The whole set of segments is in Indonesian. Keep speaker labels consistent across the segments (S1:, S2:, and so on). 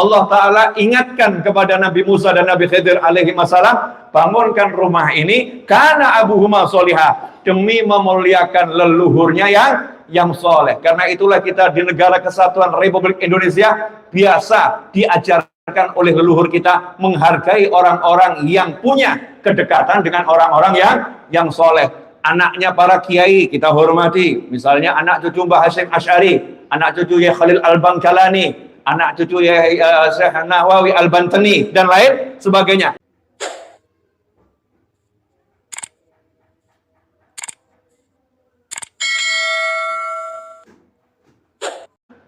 S1: Allah Ta'ala ingatkan kepada Nabi Musa dan Nabi Khidir alaihi wassalam, bangunkan rumah ini karena abuhuma solihah, demi memuliakan leluhurnya yang soleh. Karena itulah kita di Negara Kesatuan Republik Indonesia biasa diajarkan oleh leluhur kita menghargai orang-orang yang punya kedekatan dengan orang-orang yang soleh. Anaknya para kiai kita hormati, misalnya anak cucu Mbah Hasyim Asy'ari, anak cucu Yai Khalil Al-Bangkalani, anak cucu Yai Syekh Nawawi Al-Bantani, dan lain sebagainya.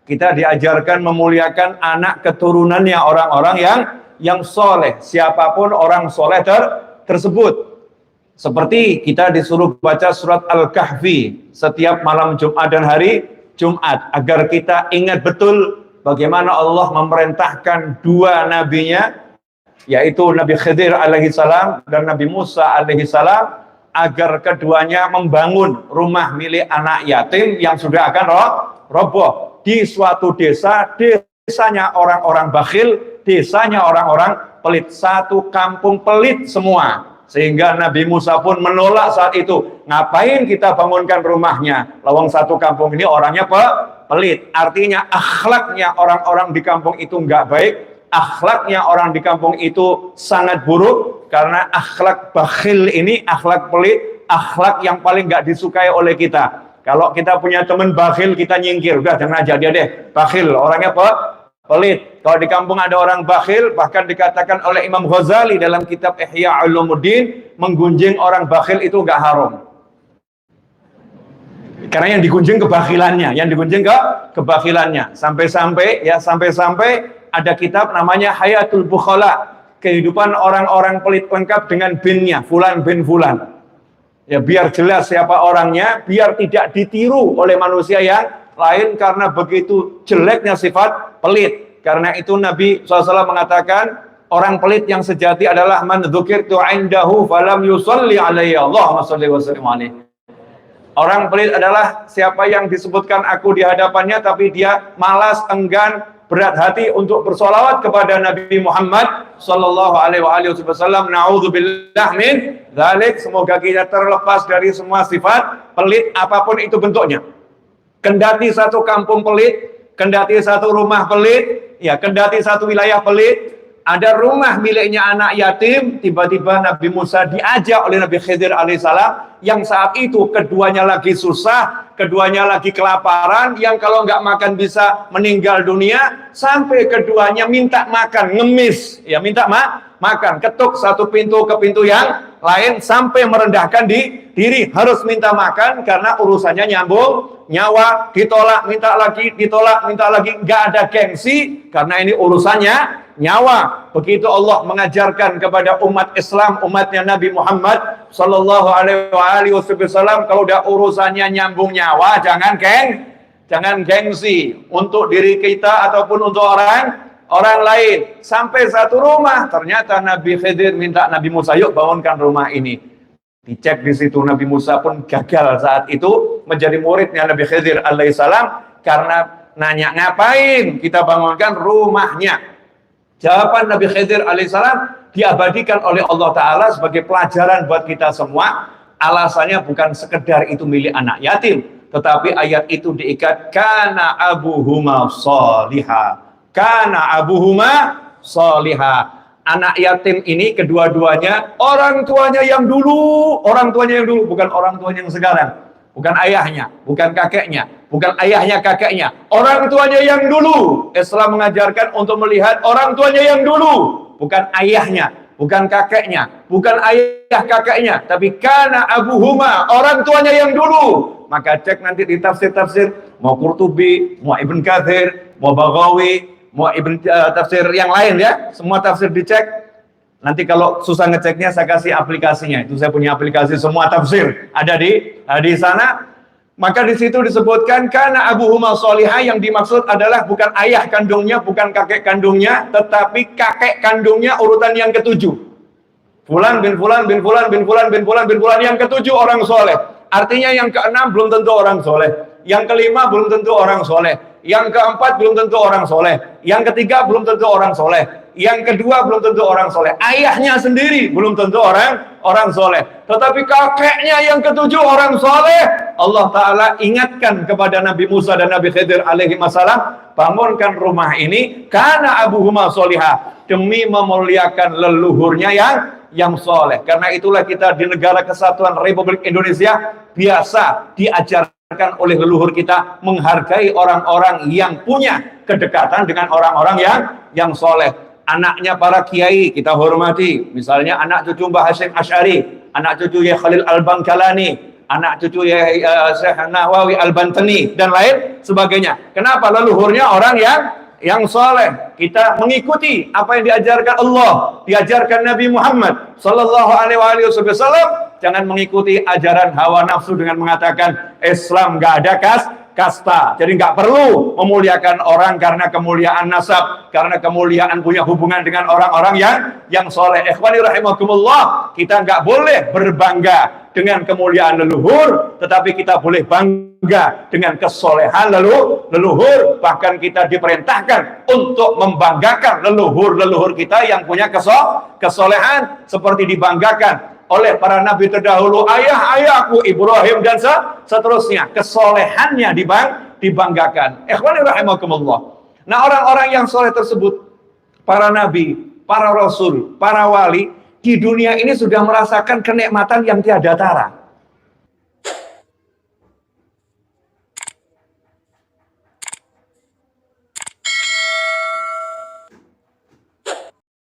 S1: Kita diajarkan memuliakan anak keturunannya orang-orang yang soleh, siapapun orang soleh tersebut. Seperti kita disuruh baca surat Al-Kahfi setiap malam Jumat dan hari Jumat, agar kita ingat betul bagaimana Allah memerintahkan dua nabinya, yaitu Nabi Khidir alaihissalam dan Nabi Musa alaihissalam, agar keduanya membangun rumah milik anak yatim yang sudah akan roboh di suatu desa. Desanya orang-orang bakhil, desanya orang-orang pelit, satu kampung pelit semua. Sehingga Nabi Musa pun menolak saat itu. Ngapain kita bangunkan rumahnya? Lawang satu kampung ini orangnya pelit. Artinya akhlaknya orang-orang di kampung itu nggak baik. Akhlaknya orang di kampung itu sangat buruk. Karena akhlak bakhil ini, akhlak pelit, akhlak yang paling nggak disukai oleh kita. Kalau kita punya teman bakhil, kita nyingkir. Udah, jangan aja dia deh. Bakhil, orangnya pelit. Kalau di kampung ada orang bakhil, bahkan dikatakan oleh Imam Ghazali dalam kitab Ihya Ulumuddin, menggunjing orang bakhil itu nggak haram. Karena yang digunjing kebakhilannya, kebakhilannya. Sampai-sampai ada kitab namanya Hayatul Bukhala, kehidupan orang-orang pelit lengkap dengan binnya, Fulan bin Fulan. Ya, biar jelas siapa orangnya, biar tidak ditiru oleh manusia yang lain karena begitu jeleknya sifat pelit. Karena itu Nabi SAW mengatakan, orang pelit yang sejati adalah man dzukirtu indahu falam yusalli alayya, Allahumma shalli wa sallim alaihi. Orang pelit adalah siapa yang disebutkan aku di hadapannya tapi dia malas, enggan, berat hati untuk bersolawat kepada Nabi Muhammad sallallahu alaihi wasallam. Na'udzubillah min dzalik. Semoga kita terlepas dari semua sifat pelit apapun itu bentuknya. Kendati satu kampung pelit, kendati satu rumah pelit, ya, kendati satu wilayah pelit, ada rumah miliknya anak yatim, tiba-tiba Nabi Musa diajak oleh Nabi Khidir alaihissalam, yang saat itu keduanya lagi susah, keduanya lagi kelaparan, yang kalau nggak makan bisa meninggal dunia, sampai keduanya minta makan, ngemis, ya, minta makan, ketuk satu pintu ke pintu yang lain, sampai merendahkan diri, harus minta makan karena urusannya nyambung nyawa, ditolak, minta lagi, ditolak, minta lagi, nggak ada gengsi, karena ini urusannya nyawa. Begitu Allah mengajarkan kepada umat Islam, umatnya Nabi Muhammad sallallahu alaihi wasallam, kalau udah urusannya nyambung nyawa, jangan gengsi untuk diri kita ataupun untuk orang lain. Sampai satu rumah, ternyata Nabi Khidir minta Nabi Musa, yuk bangunkan rumah ini. Dicek di situ, Nabi Musa pun gagal saat itu menjadi muridnya Nabi Khidir alaihissalam, karena nanya ngapain kita bangunkan rumahnya. Jawaban Nabi Khidir alaihissalam diabadikan oleh Allah Ta'ala sebagai pelajaran buat kita semua. Alasannya bukan sekedar itu milik anak yatim, tetapi ayat itu diikat kana abuhuma sholiha, kana abuhuma sholiha. Anak yatim ini kedua-duanya orang tuanya yang dulu, bukan orang tuanya yang sekarang, bukan ayahnya, bukan kakeknya, bukan ayahnya kakeknya, orang tuanya yang dulu. Islam mengajarkan untuk melihat orang tuanya yang dulu, bukan ayahnya, bukan kakeknya, bukan ayah kakeknya, tapi kana abuhuma, orang tuanya yang dulu. Maka cek nanti di tafsir-tafsir, mau Qurtubi, mau Ibn Katsir, mau Baghawi, mau tafsir yang lain, ya, semua tafsir dicek. Nanti kalau susah ngeceknya, saya kasih aplikasinya. Itu saya punya aplikasi semua tafsir ada di sana. Maka di situ disebutkan karena abuhuma sholihah, yang dimaksud adalah bukan ayah kandungnya, bukan kakek kandungnya, tetapi kakek kandungnya urutan yang ketujuh. Fulan bin Fulan bin Fulan bin Fulan bin Fulan bin Fulan, yang ketujuh orang soleh. Artinya yang keenam belum tentu orang soleh, yang kelima belum tentu orang soleh, Yang keempat belum tentu orang soleh. Yang ketiga belum tentu orang soleh. Yang kedua belum tentu orang soleh. Ayahnya sendiri belum tentu orang soleh. Tetapi kakeknya yang ketujuh orang soleh. Allah Ta'ala ingatkan kepada Nabi Musa dan Nabi Khidir alaihi wassalam, bangunkan rumah ini karena abuhuma solihah, demi memuliakan leluhurnya yang soleh. Karena itulah kita di Negara Kesatuan Republik Indonesia biasa diajarkan oleh leluhur kita menghargai orang-orang yang punya kedekatan dengan orang-orang yang soleh. Anaknya para kiai kita hormati, misalnya anak cucu Mbah Hasyim Asy'ari, anak cucu Yai Khalil Al-Bangkalani, anak cucu Yai Syekh Nawawi Al-Bantani dan lain sebagainya. Kenapa? Leluhurnya orang yang soleh. Kita mengikuti apa yang diajarkan Allah, diajarkan Nabi Muhammad sallallahu alaihi wasallam. Jangan mengikuti ajaran hawa nafsu dengan mengatakan Islam nggak ada kasta. Jadi nggak perlu memuliakan orang karena kemuliaan nasab, karena kemuliaan punya hubungan dengan orang-orang yang soleh. Ikhwani rahimakumullah, kita nggak boleh berbangga dengan kemuliaan leluhur, tetapi kita boleh bangga dengan kesolehan leluhur. Bahkan kita diperintahkan untuk membanggakan leluhur kita yang punya kesolehan, seperti dibanggakan oleh para nabi terdahulu, ayahku Ibrahim dan seterusnya. Kesolehannya dibanggakan. Ikhwani rahimakumullah. Nah, orang-orang yang soleh tersebut, para nabi, para rasul, para wali, di dunia ini sudah merasakan kenikmatan yang tiada tara.